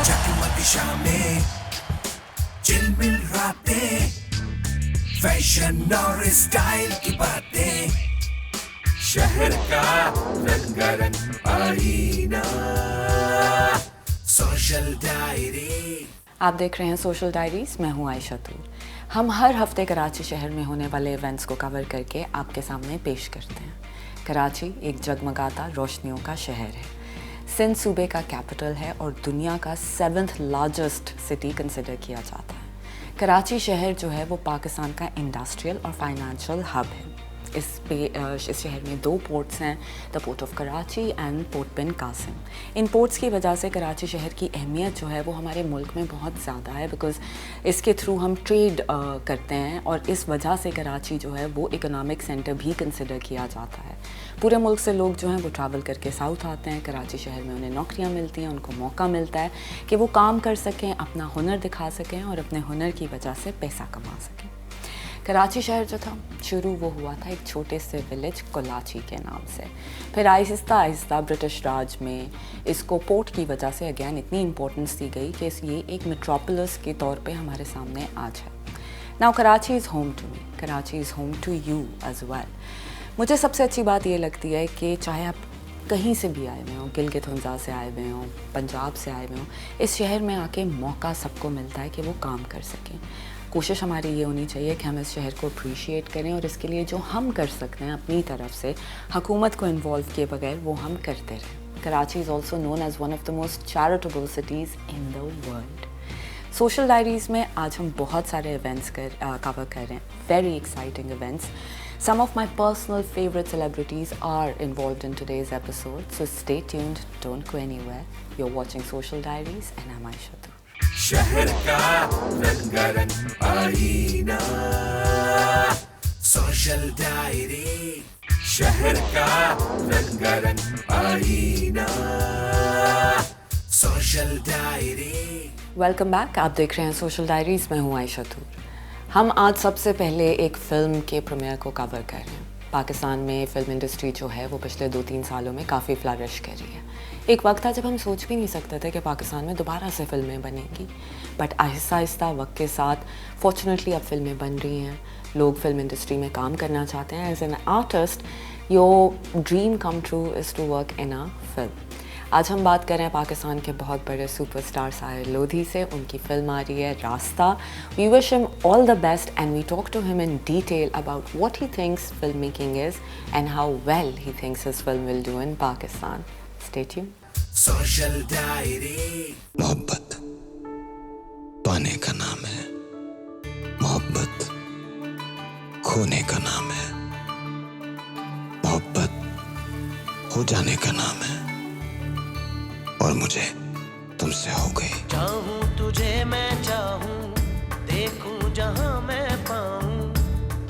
जगमग शामें, चिलमिल रातें, फैशन और स्टाइल की बातें, शहर का रंगारंग आईना, सोशल डायरी। आप देख रहे हैं सोशल डायरीज। मैं हूं आयशा तूर। हम हर हफ्ते कराची शहर में होने वाले इवेंट्स को कवर करके आपके सामने पेश करते हैं। कराची एक जगमगाता रोशनियों का शहर है। सिंध सूबे का कैपिटल है और दुनिया का 7th लार्जेस्ट सिटी कंसिडर किया जाता है। कराची शहर जो है वो पाकिस्तान का इंडस्ट्रियल और फाइनेंशियल हब है। इस शहर में 2 पोर्ट्स हैं, the port of Karachi and port Bin Qasim. इन पोर्ट्स की वजह से कराची शहर की अहमियत जो है वो हमारे मुल्क में बहुत ज़्यादा है, बिकॉज़ इसके थ्रू हम ट्रेड करते हैं और इस वजह से कराची जो है वो इकोनॉमिक सेंटर भी कंसिडर किया जाता है। पूरे मुल्क से लोग जो हैं वो ट्रैवल करके साउथ आते हैं। कराची शहर में उन्हें नौकरियाँ मिलती हैं, उनको मौका मिलता है कि वो काम कर सकें, अपना हुनर दिखा सकें और अपने हुनर की वजह से पैसा कमा सकें। कराची शहर जो था शुरू वो हुआ था एक छोटे से विलेज कोलाची के नाम से। फिर आहिस्ता आहिस्ता ब्रिटिश राज में इसको पोर्ट की वजह से अगेन इतनी इम्पोर्टेंस दी गई कि ये एक मेट्रोपोलिस के तौर पे हमारे सामने आज है। Now Karachi is home to me, Karachi is home to you as well. मुझे सबसे अच्छी बात ये लगती है कि चाहे आप कहीं से भी आए हुए हों, गिलगित हंजा से आए हुए हों, पंजाब से आए हुए हों, इस शहर में आके मौका सबको मिलता है कि वो काम कर सकें। कोशिश हमारी ये होनी चाहिए कि हम इस शहर को अप्रिशिएट करें और इसके लिए जो हम कर सकते हैं अपनी तरफ से हुकूमत को इन्वॉल्व किए बगैर वो हम करते रहें। Karachi is also known as one of the most charitable cities in the world. Social diaries में आज हम बहुत सारे इवेंट्स कवर कर रहे हैं, very exciting events. Some of my personal favorite celebrities are involved in today's episode, so stay tuned, don't go anywhere. You're watching Social Diaries and I'm Aisha Toour. शहर का रंगारंग आईना, सोशल डायरी। शहर का रंगारंग आईना, सोशल डायरी। Welcome back. आप देख रहे हैं सोशल डायरीज। मैं हूँ आयशा तूर। हम आज सबसे पहले एक फ़िल्म के प्रीमियर को कवर कर रहे हैं। पाकिस्तान में फ़िल्म इंडस्ट्री जो है वो पिछले 2-3 सालों में काफ़ी फ्लरिश कर रही है। एक वक्त था जब हम सोच भी नहीं सकते थे कि पाकिस्तान में दोबारा से फ़िल्में बनेंगी, बट आहिस्ता आहिस्ता वक्त के साथ फॉर्चुनेटली अब फ़िल्में बन रही हैं। लोग फ़िल्म इंडस्ट्री में काम करना चाहते हैं। As an artist your dream come true is to work in a film. आज हम बात कर रहे हैं पाकिस्तान के बहुत बड़े सुपरस्टार साहिर लोधी से। उनकी फिल्म आ रही है रास्ता। We wish him all the best and we talk to him in detail about what he thinks film making is and how well he thinks his film will do in Pakistan. Stay tuned. Social diary. मोहब्बत पाने का नाम है, मोहब्बत खोने का नाम है, मोहब्बत हो जाने का नाम है और मुझे तुमसे हो गई। चाहूं तुझे मैं चाहूं, देखूं जहां मैं पाऊं,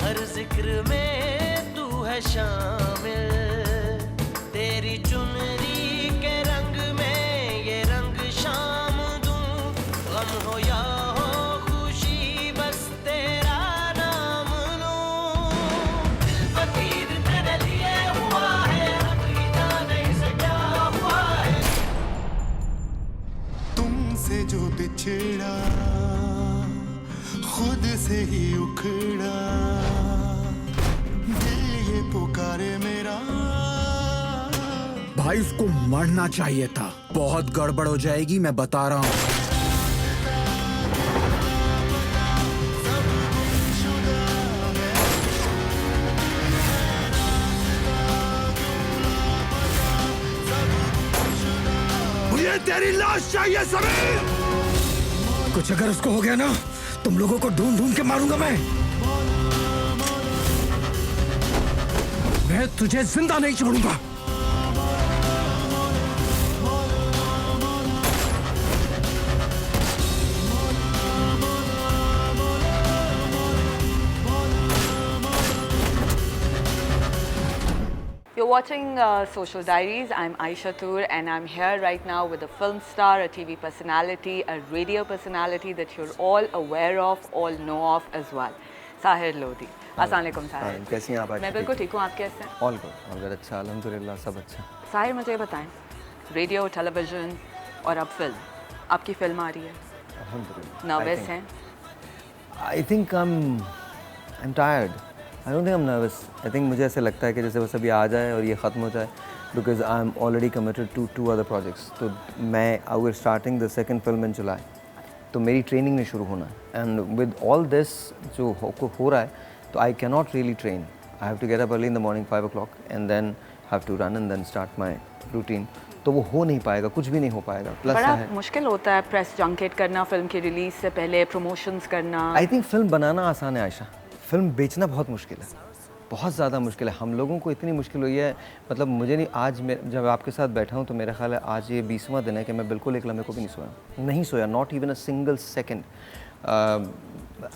हर जिक्र में तू है शामिल। तेरी चुनरी के रंग में ये रंग शाम दूं, गम हो या हो खुशी बस तेरा नाम लूं। दिल फकीर तेरे लिए हुआ है, अकीदा नहीं से क्या हुआ है। तुमसे जो बिछड़ा खुद से ही उखड़ा, दिल ये पुकारे मेरा। भाई उसको मरना चाहिए था, बहुत गड़बड़ हो जाएगी मैं बता रहा हूँ। मुझे तेरी लाश चाहिए समीर। कुछ अगर उसको हो गया ना, तुम लोगों को ढूंढ ढूंढ के मारूंगा मैं तुझे जिंदा नहीं छोड़ूंगा। You're watching Social Diaries. I'm Aisha Toour and I'm here right now with a film star, a TV personality, a radio personality that you're all aware of, all know of as well. Sahir Lodhi. अस्सलाम वालेकुम साहिर। कैसी हैं आप? मैं बिल्कुल ठीक हूँ, आप कैसे हैं? ऑल गुड अच्छा, अल्हम्दुलिल्लाह सब अच्छा। साहिर मुझे बताएं, रेडियो, टेलीविज़न और अब फिल्म, आपकी फिल्म आ रही है, अल्हम्दुलिल्लाह। नर्वस हैं? I think I'm tired. I don't think I'm nervous. I think मुझे ऐसे लगता है कि जैसे बस अभी आ जाए और ये ख़त्म हो जाए, because I'm already committed to 2 other projects. तो we're starting the second film in July. तो मेरी ट्रेनिंग नहीं शुरू होना है, and with all this जो हो रहा है, तो I cannot really train. I have to get up early in the morning 5 o'clock and then have to run and then start my routine. तो वो हो नहीं पाएगा, कुछ भी नहीं हो पाएगा। प्लस बड़ा है मुश्किल होता है प्रेस जंकेट करना, फिल्म की रिलीज से पहले प्रमोशंस करना। आई थिंक फिल्म बनाना आसान है आयशा, फिल्म बेचना बहुत मुश्किल है, बहुत ज़्यादा मुश्किल है। हम लोगों को इतनी मुश्किल हुई है, मतलब मुझे नहीं, आज मैं जब आपके साथ बैठा हूँ तो मेरा ख्याल है आज ये 20वां दिन है कि मैं बिल्कुल एक लम्हे को भी नहीं सोया, not even a single second.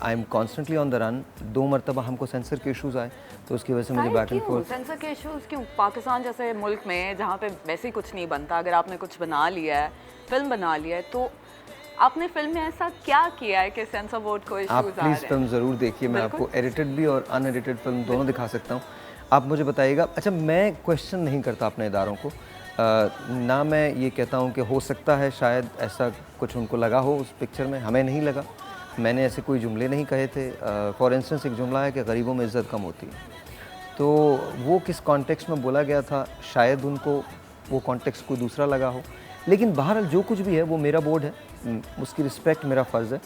I am constantly on the run. 2 मरतबा हमको सेंसर के इशूज़ आए, तो उसकी वजह से मुझे बैक एंड फोर्थ। सेंसर के इश्यूज क्यों? पाकिस्तान जैसे मुल्क में जहाँ पे वैसे ही कुछ नहीं बनता, अगर आपने कुछ बना लिया है, फिल्म बना लिया है, तो आपने फिल्म में ऐसा क्या किया है कि सेंसर बोर्ड को आप इश्यूज आ रहे प्लीज़ हैं? फिल्म ज़रूर देखिए, मैं आपको एडिटेड भी और अनएडिटेड फिल्म दोनों दिखा सकता हूँ। आप मुझे बताइएगा। अच्छा, मैं क्वेश्चन नहीं करता अपने इदारों को, ना मैं ये कहता हूँ कि हो सकता है शायद ऐसा कुछ उनको लगा हो उस पिक्चर में, हमें नहीं लगा। मैंने ऐसे कोई जुमले नहीं कहे थे। फॉर इंस्टेंस एक जुमला है कि गरीबों में इज़्ज़त कम होती है, तो वो किस कॉन्टेक्स्ट में बोला गया था, शायद उनको वो कॉन्टेक्स्ट कोई दूसरा लगा हो। लेकिन बहरहाल जो कुछ भी है वो मेरा बोर्ड है, उसकी रिस्पेक्ट मेरा फ़र्ज़ है।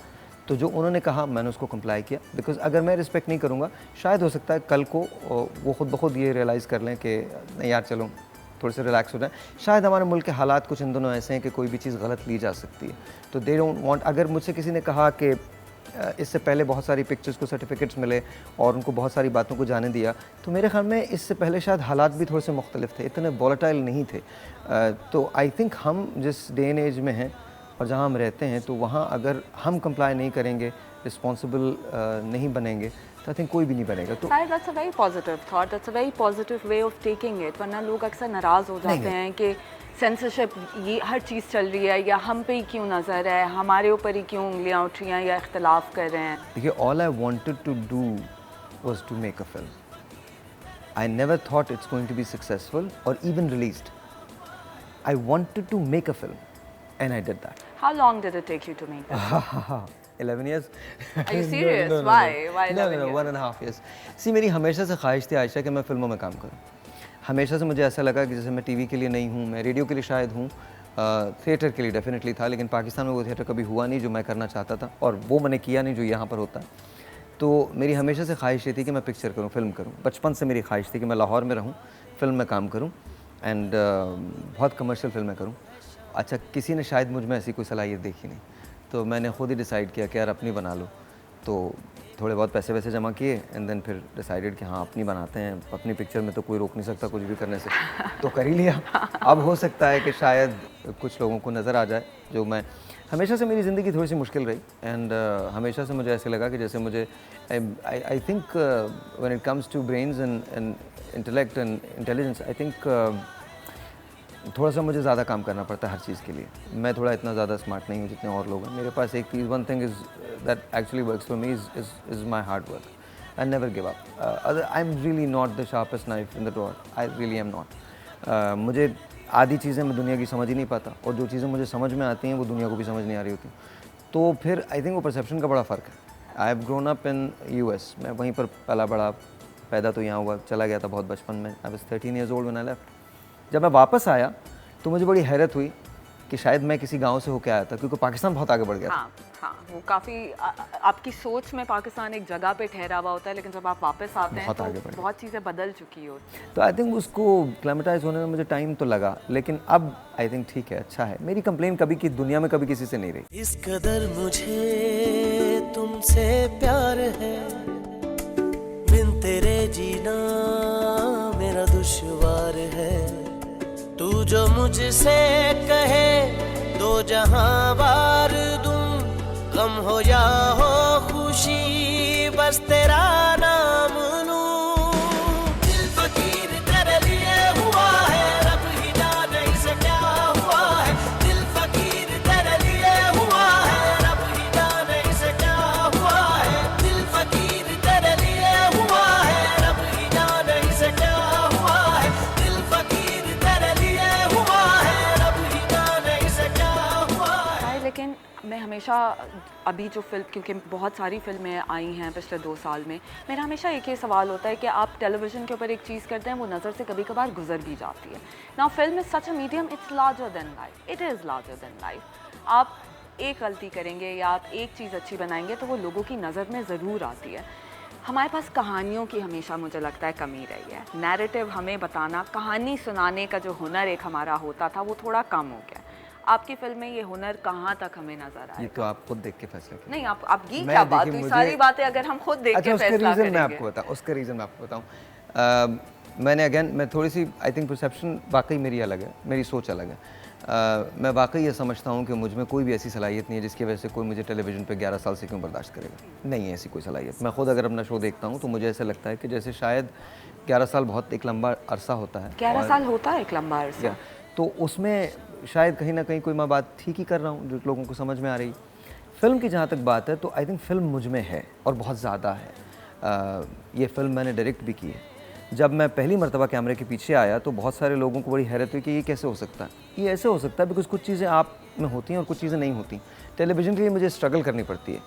तो जो उन्होंने कहा मैंने उसको कंप्लाई किया, बिकॉज़ अगर मैं रिस्पेक्ट नहीं करूँगा, शायद हो सकता है कल को वो खुद ब खुद ये रियलाइज़ कर लें कि नहीं यार चलो थोड़े से रिलैक्स हो जाए। शायद हमारे मुल्क के हालात कुछ इन दोनों ऐसे हैं कि कोई भी चीज़ गलत ली जा सकती है, तो दे डोंट वांट। अगर मुझसे किसी ने कहा कि इससे पहले बहुत सारी पिक्चर्स को सर्टिफिकेट्स मिले और उनको बहुत सारी बातों को जाने दिया, तो मेरे ख्याल में इससे पहले शायद हालात भी थोड़े से मुख्तलिफ थे, इतने वॉलेटाइल नहीं थे। तो आई थिंक हम जिस डे एंड एज में हैं और जहाँ हम रहते हैं, तो वहाँ अगर हम कंप्लाई नहीं करेंगे, रिस्पॉन्सिबल नहीं बनेंगे, तो आई थिंक कोई भी नहीं बनेगा। तो that's a very positive thought, that's a very positive way of taking it. वरना लोग अक्सर नाराज़ हो जाते हैं कि सेंसरशिप ये हर चीज़ चल रही है, या हम पे ही क्यों नज़र है, हमारे ऊपर ही क्यों उंगलियां उठ रही हैं, या इख्तलाफ कर रहे हैं। देखिए, all I wanted to do was to make a film. I never thought it's going to be successful और even released. I wanted to make a film and I did that. How long did it take you to make that? 11 years. Are you serious? Why? Why 11 years? 1.5 years. सी मेरी हमेशा से ख्वाहिश थी आयशा कि मैं फिल्मों में काम करूं। हमेशा से मुझे ऐसा लगा कि जैसे मैं टीवी के लिए नहीं हूं, मैं रेडियो के लिए शायद हूं, थिएटर के लिए डेफिनेटली था, लेकिन पाकिस्तान में वो थिएटर कभी हुआ नहीं जो मैं करना चाहता था, और वो मैंने किया नहीं जो यहाँ पर होता है। तो मेरी हमेशा से ख्वाहिश ये थी कि मैं पिक्चर करूँ, फिल्म करूँ। बचपन से मेरी ख्वाहिश थी कि मैं लाहौर में रहूँ, फिल्म में काम करूँ एंड बहुत कमर्शियल फिल्में करूँ। अच्छा, किसी ने शायद मुझ में ऐसी कोई सलाहियत देखी नहीं, तो मैंने खुद ही डिसाइड किया कि यार अपनी बना लो। तो थोड़े बहुत पैसे वैसे जमा किए एंड देन फिर डिसाइडेड कि हाँ अपनी बनाते हैं। अपनी पिक्चर में तो कोई रोक नहीं सकता कुछ भी करने से, तो कर ही लिया। अब हो सकता है कि शायद कुछ लोगों को नज़र आ जाए जो मैं, हमेशा से मेरी ज़िंदगी थोड़ी सी मुश्किल रही एंड हमेशा से मुझे ऐसे लगा कि जैसे मुझे I think when it comes to brains and intellect and intelligence, I think थोड़ा सा मुझे ज़्यादा काम करना पड़ता है हर चीज़ के लिए। मैं थोड़ा इतना ज़्यादा स्मार्ट नहीं हूँ जितने और लोग हैं। मेरे पास एक चीज़, one thing is that actually works for me is my hard work. I never give up. I am really not the sharpest knife in the drawer, I really am not. मुझे आधी चीज़ें मैं दुनिया की समझ ही नहीं पाता, और जो चीज़ें मुझे समझ में आती हैं वो दुनिया को भी समझ नहीं आ रही होती। तो फिर आई थिंक वो परसेप्शन का बड़ा फ़र्क है। I have grown up in US, मैं वहीं पर पला बड़ा, पैदा तो यहाँ हुआ, चला गया था बहुत बचपन में। I was 13 years old when I left। जब मैं वापस आया तो मुझे बड़ी हैरत हुई कि शायद मैं किसी गांव से होकर आया था, क्योंकि पाकिस्तान बहुत आगे बढ़ गया था। हाँ, वो काफ़ी आपकी सोच में पाकिस्तान एक जगह पे ठहरा हुआ होता है, लेकिन जब आप वापस आते हैं तो बहुत चीज़ें बदल चुकी हो। तो आई थिंक उसको क्लेमेटाइज होने में मुझे टाइम तो लगा, लेकिन अब आई थिंक ठीक है, अच्छा है। मेरी कंप्लेन कभी की दुनिया में कभी किसी से नहीं रही। इस कदर मुझे तुमसे प्यार है, बिन तेरे जीना मेरा दुश्वार है। तू जो मुझसे कहे दो जहां बार दूं, गम हो या हो खुशी बस तेरा नाम लूं। दिल फकीर तेरे लिए हुआ है, रब ही जाने इसे क्या हुआ है। दिल फकीर तेरे लिए हुआ है, रब ही जाने इसे क्या हुआ है। दिल फकीर तेरे लिए हुआ है, रब ही जाने इसे क्या हुआ है। दिल फकीर तेरे लिए हुआ है, रब ही जाने इसे क्या हुआ है। लेकिन मैं हमेशा अभी जो फिल्म, क्योंकि बहुत सारी फिल्में आई हैं पिछले 2 साल में, मेरा हमेशा एक ही सवाल होता है कि आप टेलीविज़न के ऊपर एक चीज़ करते हैं, वो नज़र से कभी कभार गुजर भी जाती है। Now film is such a medium, it's larger than life, it is larger than life. आप एक गलती करेंगे या आप एक चीज़ अच्छी बनाएंगे तो वो लोगों की नज़र में ज़रूर आती है। हमारे पास कहानियों की हमेशा मुझे लगता है कमी रही है। नैरेटिव हमें बताना, कहानी सुनाने का जो हुनर एक हमारा होता था वो थोड़ा कम हो गया। आपकी फिल्म में ये हुनर कहाँ तक हमें नज़र आया? ये तो आप खुद देख के फैसला कीजिए। नहीं, आप ये क्या बात हुई? सारी बातें अगर हम खुद देख के फैसला करेंगे। उसका रीज़न मैं आपको बताऊँ। मैं थोड़ी सी आई थिंक परसेप्शन वाकई मेरी अलग है, मेरी सोच अलग है। मैं वाकई ये समझता हूँ कि मुझ में कोई भी ऐसी सलाहियत नहीं है जिसकी वजह से कोई मुझे टेलीविज़न पे 11 साल से क्यों बर्दाश्त करेगा। नहीं है ऐसी कोई सलाहियत। मैं खुद अगर अपना शो देखता हूँ तो मुझे ऐसा लगता है कि जैसे शायद 11 साल बहुत एक लंबा अरसा होता है। 11 साल होता है एक लंबा अरसा। तो उसमें शायद कहीं ना कहीं कोई मैं बात ठीक ही कर रहा हूँ जो लोगों को समझ में आ रही। फ़िल्म की जहाँ तक बात है तो आई थिंक फ़िल्म मुझ में है और बहुत ज़्यादा है। ये फ़िल्म मैंने डायरेक्ट भी की है। जब मैं पहली मर्तबा कैमरे के पीछे आया तो बहुत सारे लोगों को बड़ी हैरत हुई कि ये कैसे हो सकता है। ये ऐसे हो सकता है बिकॉज़ कुछ चीज़ें आप में होती हैं और कुछ चीज़ें नहीं होती। टेलीविज़न के लिए मुझे स्ट्रगल करनी पड़ती है।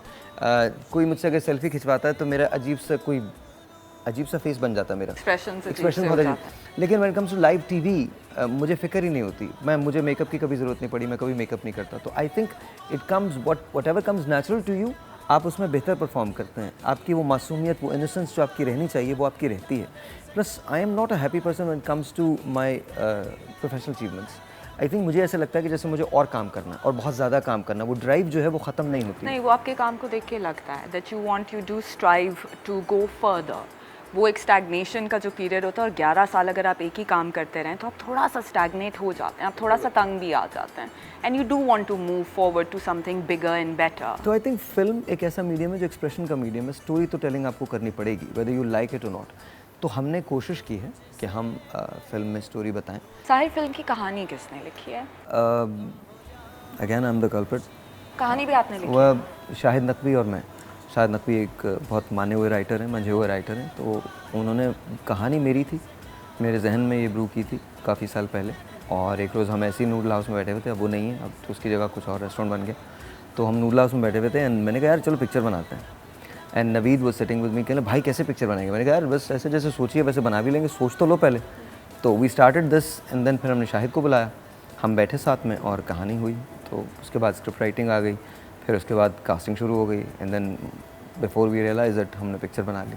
कोई मुझसे अगर सेल्फी खिंचवाता है तो मेरा अजीब सा फेस बन जाता है, मेरा एक्सप्रेशन बहुत अजीब। लेकिन when it comes to live TV मुझे फिक्र ही नहीं होती। मुझे मेकअप की कभी ज़रूरत नहीं पड़ी, मैं कभी मेकअप नहीं करता। तो I think it comes whatever comes natural to you, आप उसमें बेहतर परफॉर्म करते हैं। आपकी वो मासूमियत, वो इनोसेंस जो आपकी रहनी चाहिए वो आपकी रहती है। Plus I am not a happy person when it comes to my professional achievements. I think मुझे ऐसा लगता है कि जैसे मुझे और काम करना और बहुत ज़्यादा काम करना, वो ड्राइव जो है वो ख़त्म नहीं होती। नहीं, वो आपके काम को देख के लगता है that you want, you do strive to go further. वो एक स्टैग्नेशन का जो पीरियड होता है, और 11 साल अगर आप एक ही काम करते रहें तो आप थोड़ा सा स्टैग्नेट हो जाते हैं, आप थोड़ा सा तंग भी आ जाते हैं। And you do want to move forward to something bigger and better. तो आई थिंक फिल्म एक ऐसा मीडियम है जो एक्सप्रेशन का मीडियम है। स्टोरी तो टेलिंग आपको करनी पड़ेगी वेदर यू लाइक इट और नॉट। तो हमने कोशिश की है कि हम फिल्म में स्टोरी बताएं। साहिर, फिल्म की कहानी किसने लिखी है? Again I am the culprit. कहानी भी आपने लिखी? वह शाहिद नकवी और मैं। शाहिद नकवी एक बहुत माने हुए राइटर हैं, मंझे हुए राइटर हैं। तो उन्होंने कहानी मेरी थी, मेरे जहन में ये ब्रू की थी काफ़ी साल पहले। और एक रोज़ हम ऐसे ही नूडल हाउस में बैठे हुए थे, अब वो नहीं है, अब तो उसकी जगह कुछ और रेस्टोरेंट बन गया। तो हम नूडल हाउस में बैठे हुए थे एंड मैंने कहा यार चलो पिक्चर बनाते हैं। एंड नवीद वो सिटिंग विद मी, कहने भाई कैसे पिक्चर बनाएंगे? मैंने कहा यार बस ऐसे जैसे सोचिए वैसे बना भी लेंगे, सोच तो लो पहले। तो we started this and then फिर हमने शाहिद को बुलाया, हम बैठे साथ में और कहानी हुई। तो उसके बाद स्क्रिप्ट राइटिंग आ गई, फिर उसके बाद कास्टिंग शुरू हो गई and then before we realise that हमने पिक्चर बना ली।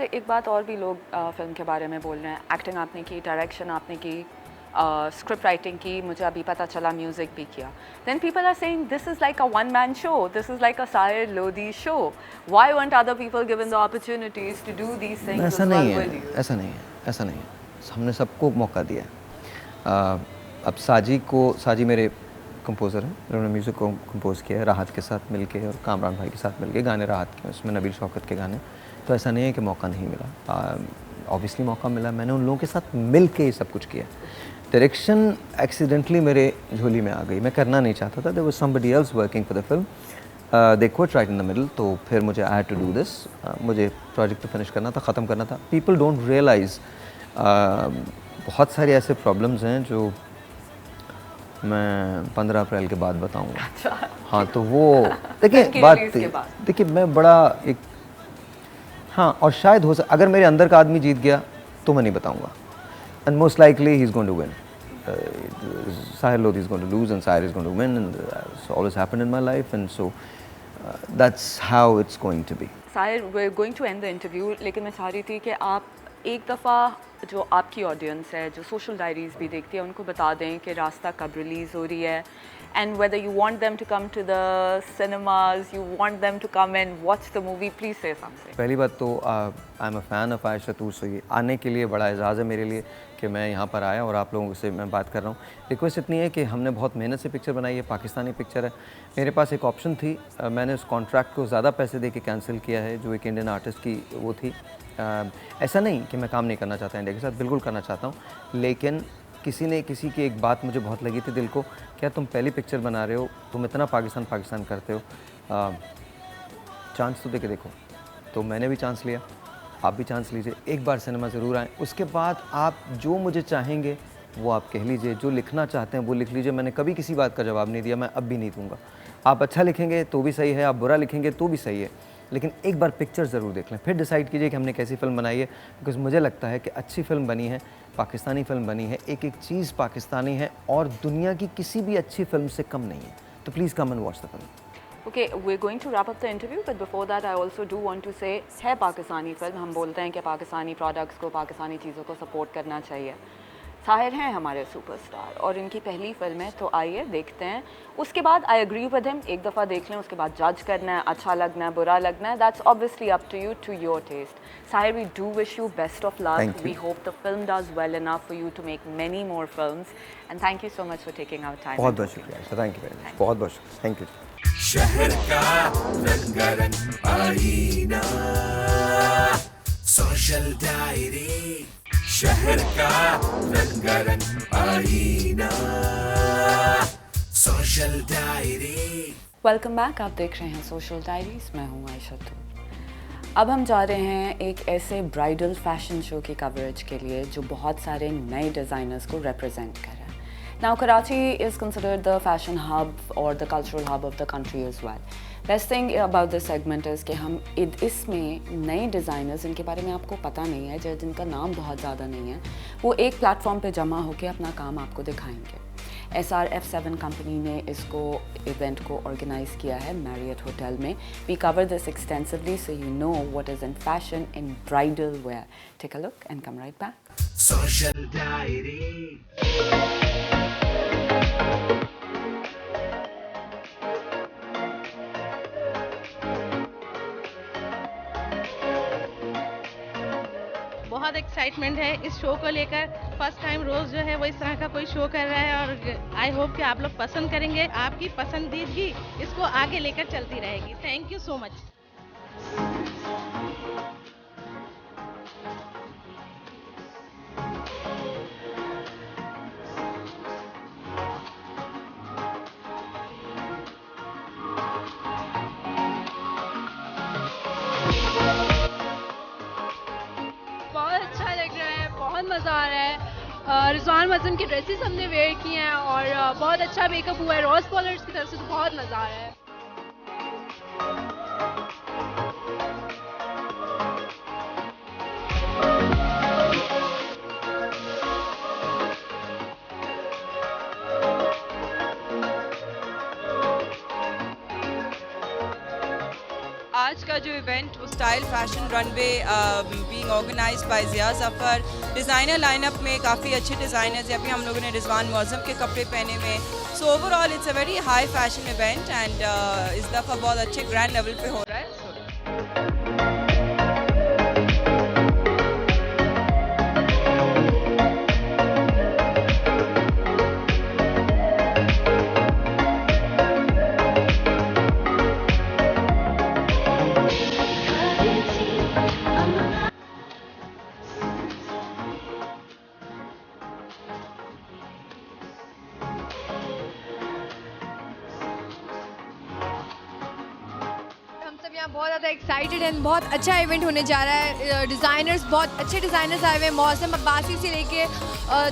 एक बात और भी लोग फिल्म के बारे में बोल रहे हैं, एक्टिंग आपने की, डायरेक्शन आपने की, स्क्रिप्ट राइटिंग की, मुझे अभी पता चला म्यूज़िक भी किया। Then people are saying this is like a one man show, this is like a Sahir Lodhi show, why won't other people given the opportunities to do these things? ऐसा नहीं है। हमने सबको मौका दिया। अब साजी मेरे कंपोज़र हैं, उन्होंने म्यूज़िक को कंपोज़ किया है राहत के साथ मिलके और कामरान भाई के साथ मिलके। गाने राहत के, उसमें नबील शौकत के गाने। तो ऐसा नहीं है कि मौका नहीं मिला, ऑब्वियसली मौका मिला। मैंने उन लोगों के साथ मिल के ये सब कुछ किया। डायरेक्शन एक्सीडेंटली मेरे झोली में आ गई, मैं करना नहीं चाहता था। There was somebody else working for the film, they quit right in the middle. तो फिर मुझे I had to do this, मुझे प्रोजेक्ट तो फिनिश करना था, ख़त्म करना था। पीपल डोंट रियलाइज़ बहुत सारे ऐसे प्रॉब्लम्स हैं जो मैं 15 अप्रैल के बाद बताऊँगा। अच्छा। हाँ, तो वो देखिए मैं बड़ा एक, हाँ, और शायद अगर मेरे अंदर का आदमी जीत गया तो मैं नहीं बताऊंगा। And most likely he is going to win. Sahir Lodhi is going to lose and Sahir is going to win, and it's always happened in my life, and so that's how it's going to be. Sahir, we're going to end the interview, लेकिन मैं चाह रही थी कि आप एक दफ़ा जो आपकी ऑडियंस है, जो सोशल डायरीज़ भी देखती है, उनको बता दें कि रास्ता कब रिलीज़ हो रही है, and whether you want them to come to the cinemas, you want them to come and watch the movie, please say something. पहली बात तो I am a fan of Ayesha Toor, so ये आने के लिए बड़ा एजाज़ है मेरे लिए कि मैं यहाँ पर आया और आप लोगों से मैं बात कर रहा हूँ। रिक्वेस्ट इतनी है कि हमने बहुत मेहनत से पिक्चर बनाई है, पाकिस्तानी पिक्चर है। मेरे पास एक ऑप्शन थी, मैंने उस कॉन्ट्रैक्ट को ज़्यादा पैसे दे के कैंसिल किया है, जो एक इंडियन आर्टिस्ट की वो थी। ऐसा नहीं कि मैं काम नहीं करना चाहता इंडिया के साथ, बिल्कुल करना चाहता हूँ, लेकिन किसी की एक बात मुझे बहुत लगी थी दिल को, क्या तुम पहली पिक्चर बना रहे हो, तुम इतना पाकिस्तान करते हो, चांस तो दे के देखो। तो मैंने भी चांस लिया, आप भी चांस लीजिए, एक बार सिनेमा ज़रूर आएँ। उसके बाद आप जो मुझे चाहेंगे वो आप कह लीजिए, जो लिखना चाहते हैं वो लिख लीजिए। मैंने कभी किसी बात का जवाब नहीं दिया, मैं अब भी नहीं दूंगा। आप अच्छा लिखेंगे तो भी सही है, आप बुरा लिखेंगे तो भी सही है, लेकिन एक बार पिक्चर ज़रूर देख लें, फिर डिसाइड कीजिए कि हमने कैसी फ़िल्म बनाई है। बिकॉज़ मुझे लगता है कि अच्छी फ़िल्म बनी है, पाकिस्तानी फ़िल्म बनी है, एक एक चीज़ पाकिस्तानी है और दुनिया की किसी भी अच्छी फ़िल्म से कम नहीं है। तो please come and watch the film. Okay, we're going to wrap up the interview, but before that I also do want to say, है पाकिस्तानी फिल्म, हम बोलते हैं कि पाकिस्तानी प्रोडक्ट्स को, पाकिस्तानी चीज़ों को सपोर्ट करना चाहिए। साहिर हैं हमारे सुपरस्टार और इनकी पहली फिल्म है, तो आइए देखते हैं। उसके बाद आई एग्री विद हिम, एक दफ़ा देख लें, उसके बाद जज करना है, अच्छा लगना है, बुरा लगना है, that's obviously up to you, to your taste. Sahir, we do wish you best of luck. We hope the film does well enough for you to make many more films, and thank you so much for taking our time. बहुत बहुत शुक्रिया, thank you very much, बहुत बहुत शुक्रिया, thank you. शहर का रंगारंग आईना, सोशल डायरी। शहर का रंगारंग आईना, सोशल डायरी। वेलकम बैक, आप देख रहे हैं सोशल डायरीज, मैं हूँ आयशा तूर। अब हम जा रहे हैं एक ऐसे ब्राइडल फैशन शो की कवरेज के लिए जो बहुत सारे नए डिज़ाइनर्स को रिप्रेजेंट कर रहा है। Now, Karachi is considered the fashion hub or the cultural hub of the country as well. Best thing about this segment is कि हम इसमें नए डिज़ाइनर्स, जिनके बारे में आपको पता नहीं है, जिनका नाम बहुत ज़्यादा नहीं है, वो एक प्लेटफॉर्म पे जमा होकर अपना काम आपको दिखाएंगे। SRF7 कंपनी ने इसको इवेंट को ऑर्गेनाइज़ किया है मैरियट होटल में। We cover this extensively so you know what is in fashion in bridal wear. Take a look and come right back. Social diary. बहुत एक्साइटमेंट है इस शो को लेकर। फर्स्ट टाइम रोज़ जो है वो इस तरह का कोई शो कर रहा है और आई होप कि आप लोग पसंद करेंगे। आपकी पसंदीदगी इसको आगे लेकर चलती रहेगी। Thank you so much. मज़ा आ रहा है। रिजवान मज़न की ड्रेसेस हमने वेयर की हैं और बहुत अच्छा मेकअप हुआ है रोज कॉलर्स की तरफ से, तो बहुत मज़ा आ रहा है। आज का जो इवेंट वो style fashion runway being organised by Zia Zafar, designer lineup में काफ़ी अच्छे डिज़ाइनर्स हैं। अभी हम लोगों ने रिजवान मौज़म के कपड़े पहने हुए, so overall it's a very high fashion event and इस दफ़ा बहुत अच्छे ग्रैंड लेवल पे हो रहा है। बहुत ज़्यादा एक्साइटेड एंड बहुत अच्छा इवेंट होने जा रहा है। डिज़ाइनर्स, बहुत अच्छे डिज़ाइनर्स आए हुए हैं। मौसम अब्बासी से लेके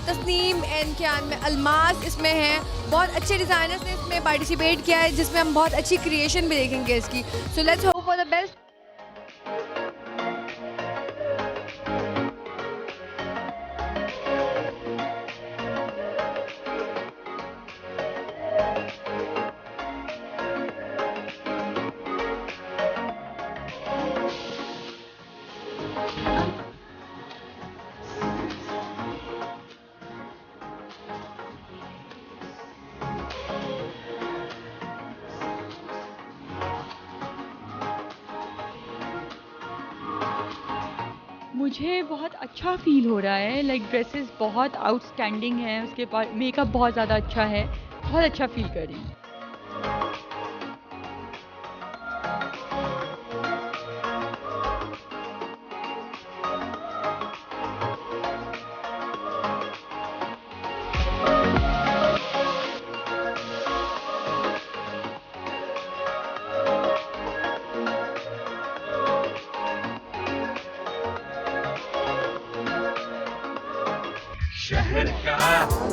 तस्नीम एंड क्या में अलमास इसमें हैं। बहुत अच्छे डिज़ाइनर्स ने इसमें पार्टिसिपेट किया है, जिसमें हम बहुत अच्छी क्रिएशन भी देखेंगे इसकी। So let's hope for the best. मुझे बहुत अच्छा फील हो रहा है, लाइक ड्रेसेस बहुत आउटस्टैंडिंग हैं, उसके बाद मेकअप बहुत ज़्यादा अच्छा है, बहुत अच्छा फील कर रही हूँ। शहर का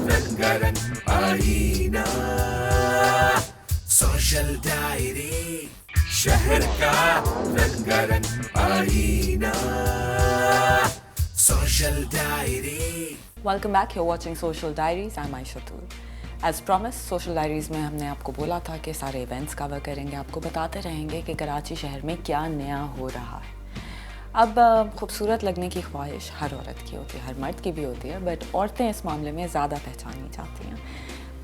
रंगारंग आईना, सोशल डायरी। शहर का रंगारंग आईना, social diary. Welcome back, you watching social diaries. I am Ayesha Toor. As promise, social diaries में हमने आपको बोला था कि सारे इवेंट्स कवर करेंगे, आपको बताते रहेंगे कि कराची शहर में क्या नया हो रहा है। अब खूबसूरत लगने की ख्वाहिश हर औरत की होती है, हर मर्द की भी होती है, बट औरतें इस मामले में ज़्यादा पहचानी जाती हैं।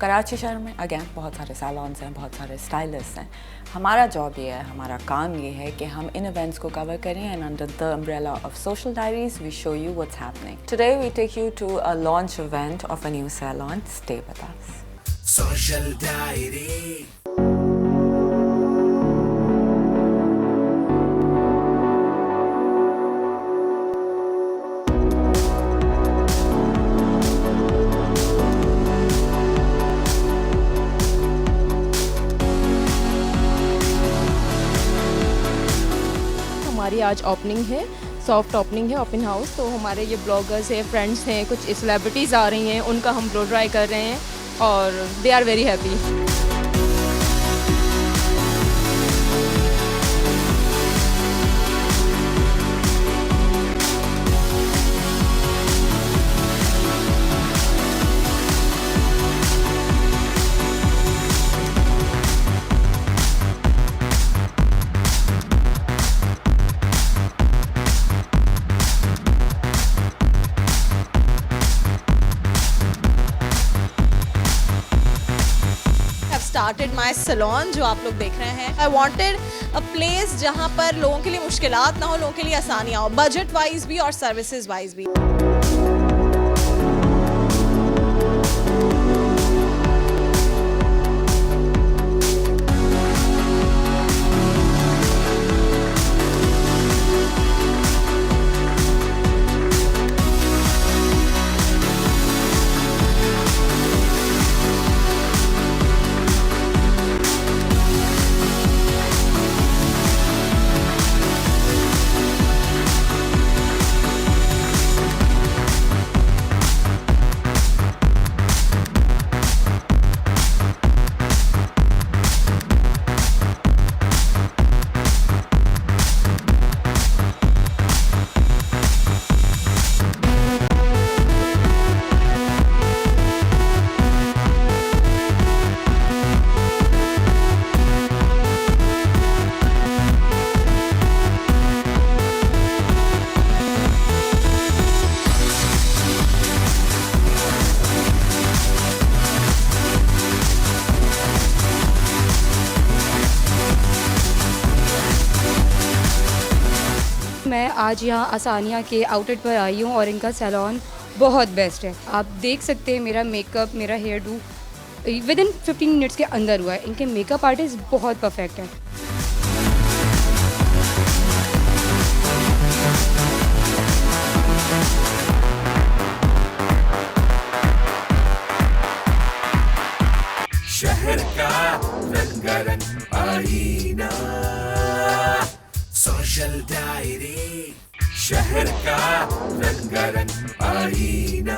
कराची शहर में अगेन बहुत सारे सैलॉन्स हैं, बहुत सारे स्टाइलिस्ट हैं। हमारा जॉब ये है, हमारा काम ये है कि हम इन इवेंट्स को कवर करें and under the umbrella of social diaries we show you what's happening. Today we take you to a launch event of a new salon. Stay with us. Social diary. हमारी आज opening है, soft opening है, open house. तो हमारे ये bloggers हैं, friends हैं, कुछ सेलिब्रिटीज़ आ रही हैं, उनका हम ब्लो ड्राई कर रहे हैं और they are very happy. started my salon जो आप लोग देख रहे हैं। I wanted a place जहाँ पर लोगों के लिए मुश्किलात ना हो, लोगों के लिए आसानियाँ हो, बजट वाइज भी और सर्विसेज वाइज भी। मैं आज यहाँ आसानिया के आउटलेट पर आई हूँ और इनका सैलून बहुत बेस्ट है। आप देख सकते हैं मेरा मेकअप, मेरा hair do within 15 minutes के अंदर हुआ है। इनके मेकअप आर्टिस्ट बहुत परफेक्ट हैं। शहर का रंगारंग आईना, सोशल डायरी। शहर का रंगारंग आईना,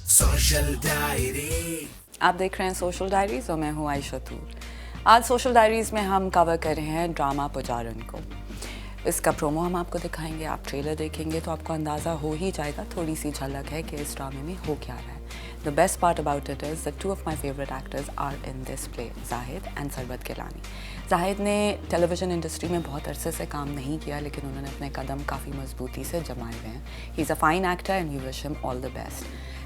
सोशल डायरी। आप देख रहे हैं सोशल डायरीज और मैं हूँ आयशा तूर। आज सोशल डायरीज में हम कवर कर रहे हैं ड्रामा पुजारन को। इसका प्रोमो हम आपको दिखाएंगे, आप ट्रेलर देखेंगे तो आपको अंदाज़ा हो ही जाएगा, थोड़ी सी झलक है कि इस ड्रामे में हो क्या रहा है। The best part about it is that two of my favorite actors are in this play, Zahid and Sarwat Gilani. Zahid ने टेलीविज़न इंडस्ट्री में बहुत अरसे से काम नहीं किया, लेकिन उन्होंने अपने कदम काफ़ी मजबूती से जमाए हुए हैं। He's a fine actor and we wish him all the best.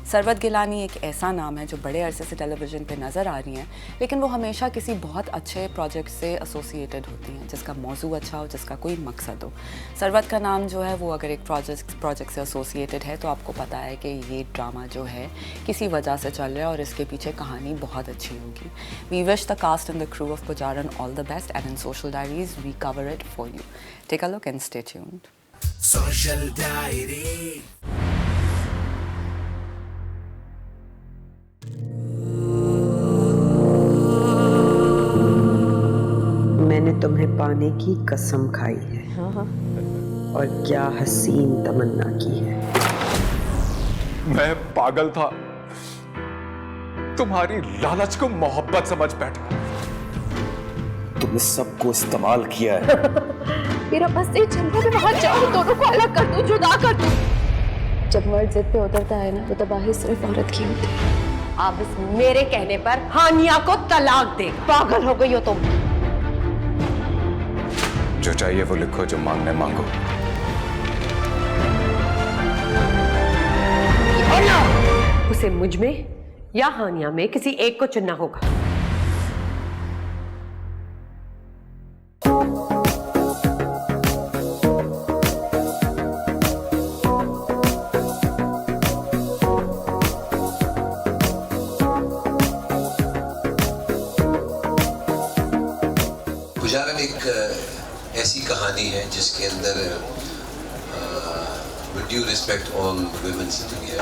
Sarwat Gilani एक ऐसा नाम है जो बड़े अरसे से टेलीविज़न पे नज़र आ रही हैं, लेकिन वो हमेशा किसी बहुत अच्छे प्रोजेक्ट से एसोसिएटेड होती हैं, जिसका मौजू अच्छा हो, जिसका कोई मकसद हो। सरवत का नाम जो है वो अगर एक प्रोजेक्ट से एसोसिएटेड है तो आपको पता है कि ये ड्रामा जो है किसी वजह से चल रहा है और इसके पीछे कहानी बहुत अच्छी होगी। We wish the cast and the crew of Pujaran all the best, and in social diaries we cover it for you. Take a look and stay tuned. Social Diary. मैंने तुम्हें पाने की कसम खाई है। और क्या हसीन तमन्ना की है। मैं पागल था, तुम्हारी लालच को मोहब्बत समझ बैठा। तुमने सबको इस्तेमाल किया है। मेरा बस ये चलता है, वहां जाऊं, दोनों को अलग कर दूं, जुदा कर दूं। जब मर्द जिद पे उतरता है ना, तो तबाही सिर्फ औरत की होती है। आप इस मेरे कहने पर हानिया को तलाक दे। पागल हो गई हो तुम। जो चाहिए वो लिखो, जो मांगने मांगो। उसे मुझ में या हानिया में किसी एक को चुनना होगा। पुजारन एक ऐसी कहानी है जिसके अंदर with due respect all women sitting here,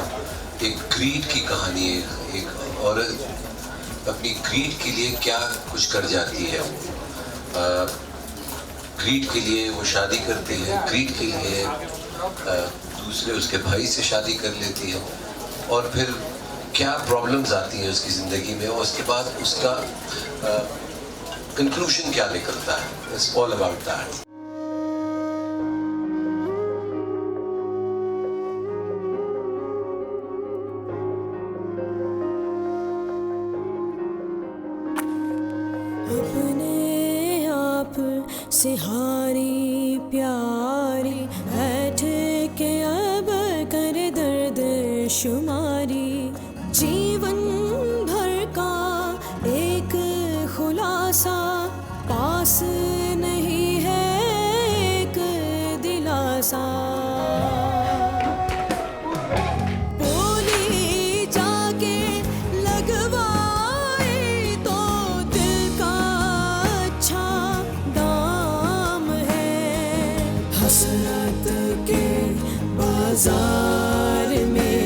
एक ग्रीड की कहानी है। एक औरत अपनी ग्रीड के लिए क्या कुछ कर जाती है। ग्रीड के लिए वो शादी करती है, ग्रीड के लिए दूसरे उसके भाई से शादी कर लेती है, और फिर क्या प्रॉब्लम्स आती हैं उसकी ज़िंदगी में, और उसके बाद उसका कंक्लूजन क्या निकलता है। It's all about that. अपने आप से हारी प्यारी बैठ के अब कर दर्द शुमारी। जीवन भर का एक खुलासा पास नहीं है, एक दिलासा। बोली जाके लगवाए तो दिल का अच्छा दाम है। हसरत के बाजार में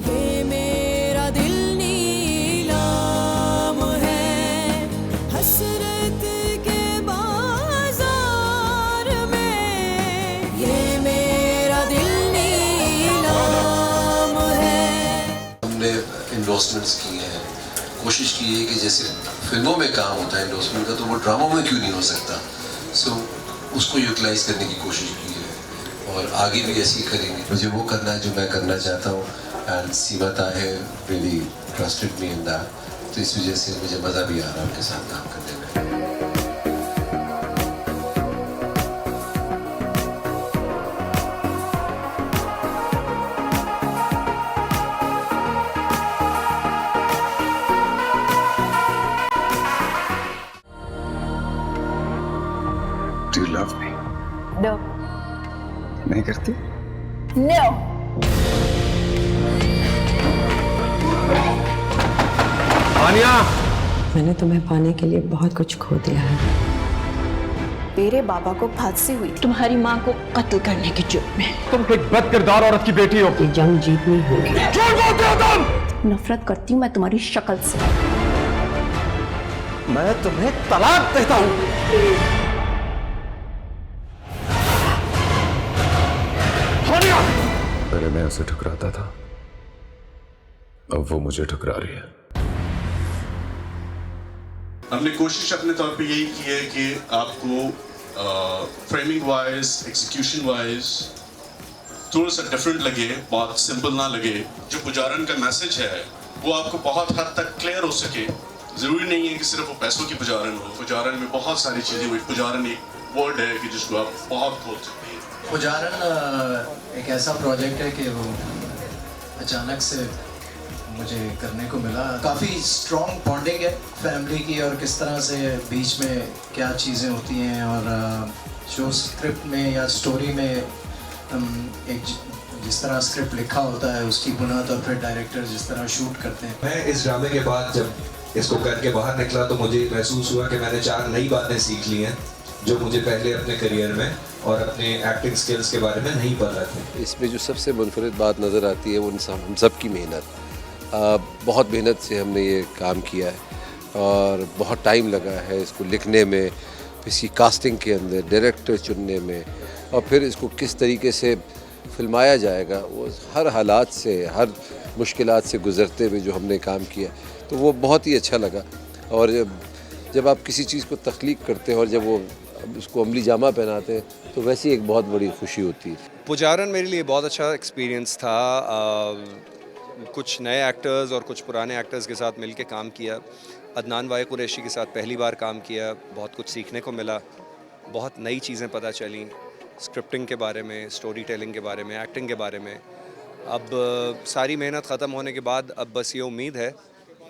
ये मेरा दिल नीलाम है। हसरत के बाजार में ये मेरा दिल नीलाम है। हमने इन्वेस्टमेंट्स की हैं, कोशिश की है कि जैसे फिल्मों में काम होता है इन्वेस्टमेंट का, तो वो ड्रामों में क्यों नहीं हो सकता। सो उसको यूटिलाइज करने की कोशिश की है और आगे भी ऐसे ही करेंगे। मुझे वो करना है जो मैं करना चाहता हूँ, and Seema Tahir really trusted me in that. तो इस वजह से मुझे मज़ा भी आ रहा है उनके साथ काम करने में। Do you love me? No. नहीं करती? No. हानिया, मैंने तुम्हें पाने के लिए बहुत कुछ खो दिया है। मेरे बाबा को फांसी हुई तुम्हारी माँ को कत्ल करने के जुर्म में। तुम एक बदकिरदार औरत की बेटी हो। ये जंग जीतनी होगी। झूठ बोलते हो तुम। नफरत करती हूँ मैं तुम्हारी शक्ल से। मैं तुम्हें तलाक देता हूँ। पहले मैं उसे ठुकराता था, अब वो मुझे ठुकरा रही है। हमने कोशिश अपने तौर पे यही की है कि आपको फ्रेमिंग वाइज, एग्जीक्यूशन वाइज थोड़ा सा डिफरेंट लगे, बहुत सिंपल ना लगे। जो पुजारन का मैसेज है वो आपको बहुत हद तक क्लियर हो सके। ज़रूरी नहीं है कि सिर्फ वो पैसों की पुजारन हो। पुजारन में बहुत सारी चीज़ें हुई। पुजारन एक वर्ड है कि जिसको आप बहुत खोल सकते हैं। पुजारन एक ऐसा प्रोजेक्ट है कि वो अचानक से मुझे करने को मिला। काफ़ी स्ट्रॉन्ग बॉन्डिंग है फैमिली की, और किस तरह से बीच में क्या चीज़ें होती हैं, और जो स्क्रिप्ट में या स्टोरी में एक जिस तरह स्क्रिप्ट लिखा होता है उसकी बुनियाद, और फिर डायरेक्टर जिस तरह शूट करते हैं। मैं इस ड्रामे के बाद जब इसको करके बाहर निकला तो मुझे महसूस हुआ कि मैंने 4 नई बातें सीख ली हैं जो मुझे पहले अपने करियर में और अपने एक्टिंग स्किल्स के बारे में नहीं पता थे। इसमें जो सबसे मुनफरिद बात नज़र आती है वो हम सब की मेहनत। बहुत मेहनत से हमने ये काम किया है और बहुत टाइम लगा है इसको लिखने में, इसकी कास्टिंग के अंदर, डायरेक्टर चुनने में, और फिर इसको किस तरीके से फिल्माया जाएगा, वो हर हालात से, हर मुश्किलात से गुज़रते हुए जो हमने काम किया, तो वो बहुत ही अच्छा लगा। और जब आप किसी चीज़ को तख्लीक करते हैं और जब वो उसको अमली जामा पहनाते हैं तो वैसी एक बहुत बड़ी खुशी होती है। पुजारन मेरे लिए बहुत अच्छा एक्सपीरियंस था। कुछ नए एक्टर्स और कुछ पुराने एक्टर्स के साथ मिलके काम किया। अदनान वाई कुरैशी के साथ पहली बार काम किया, बहुत कुछ सीखने को मिला, बहुत नई चीज़ें पता चली स्क्रिप्टिंग के बारे में, स्टोरी टेलिंग के बारे में, एक्टिंग के बारे में। अब सारी मेहनत ख़त्म होने के बाद अब बस ये उम्मीद है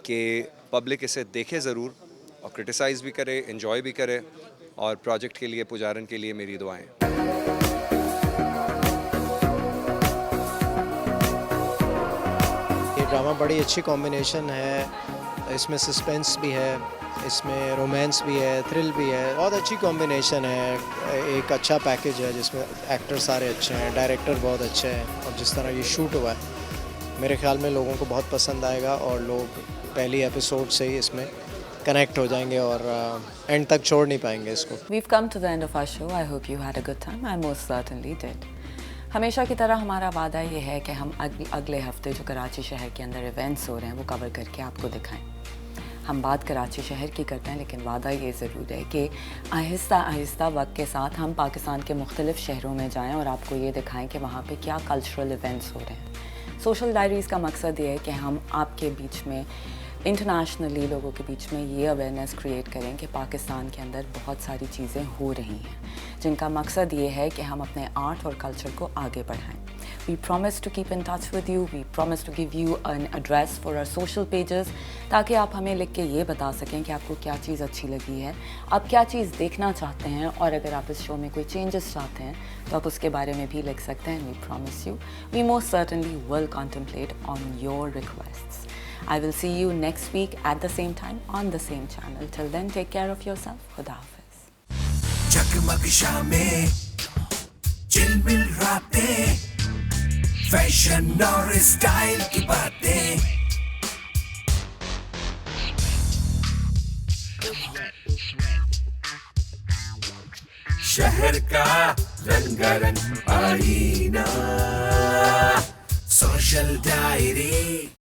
कि पब्लिक इसे देखे ज़रूर और क्रिटिसाइज़ भी करे, एंजॉय भी करे, और प्रोजेक्ट के लिए, पुजारन के लिए मेरी दुआएं। ये ड्रामा बड़ी अच्छी कॉम्बिनेशन है, इसमें सस्पेंस भी है, इसमें रोमांस भी है, थ्रिल भी है, बहुत अच्छी कॉम्बिनेशन है। एक अच्छा पैकेज है जिसमें एक्टर सारे अच्छे हैं, डायरेक्टर बहुत अच्छे हैं, और जिस तरह ये शूट हुआ है मेरे ख्याल में लोगों को बहुत पसंद आएगा, और लोग पहली एपिसोड से ही इसमें कनेक्ट हो जाएंगे और एंड तक छोड़ नहीं पाएंगे इसको। We've come to the end of our show. I hope you had a good time. I most certainly did. हमेशा की तरह हमारा वादा ये है कि हम अगले हफ्ते जो कराची शहर के अंदर इवेंट्स हो रहे हैं वो कवर करके आपको दिखाएं। हम बात कराची शहर की करते हैं, लेकिन वादा ये ज़रूर है कि आहिस्ता आहिस्ता वक्त के साथ हम पाकिस्तान के मुख्तलिफ शहरों में जाएं और आपको ये दिखाएं कि वहाँ पे क्या कल्चरल इवेंट्स हो रहे हैं। सोशल डायरीज़ का मकसद ये है कि हम आपके बीच में, इंटरनेशनली लोगों के बीच में ये अवेयरनेस क्रिएट करें कि पाकिस्तान के अंदर बहुत सारी चीज़ें हो रही हैं जिनका मकसद ये है कि हम अपने आर्ट और कल्चर को आगे बढ़ाएं। We promise to keep in touch with you. We promise to give you an address for our social pages ताकि आप हमें लिख के ये बता सकें कि आपको क्या चीज़ अच्छी लगी है, आप क्या चीज़ देखना चाहते हैं, और अगर आप इस शो में कोई चेंजेस चाहते हैं तो आप उसके बारे में भी लिख सकते हैं। We promise you. We most certainly will contemplate on your requests. I will see you next week at the same time on the same channel. Till then, take care of yourself. Khuda Hafiz. जगमग शामें, चिलमिल रातें, fashion और style की बातें, शहर का रंगारंग आईना, social diary.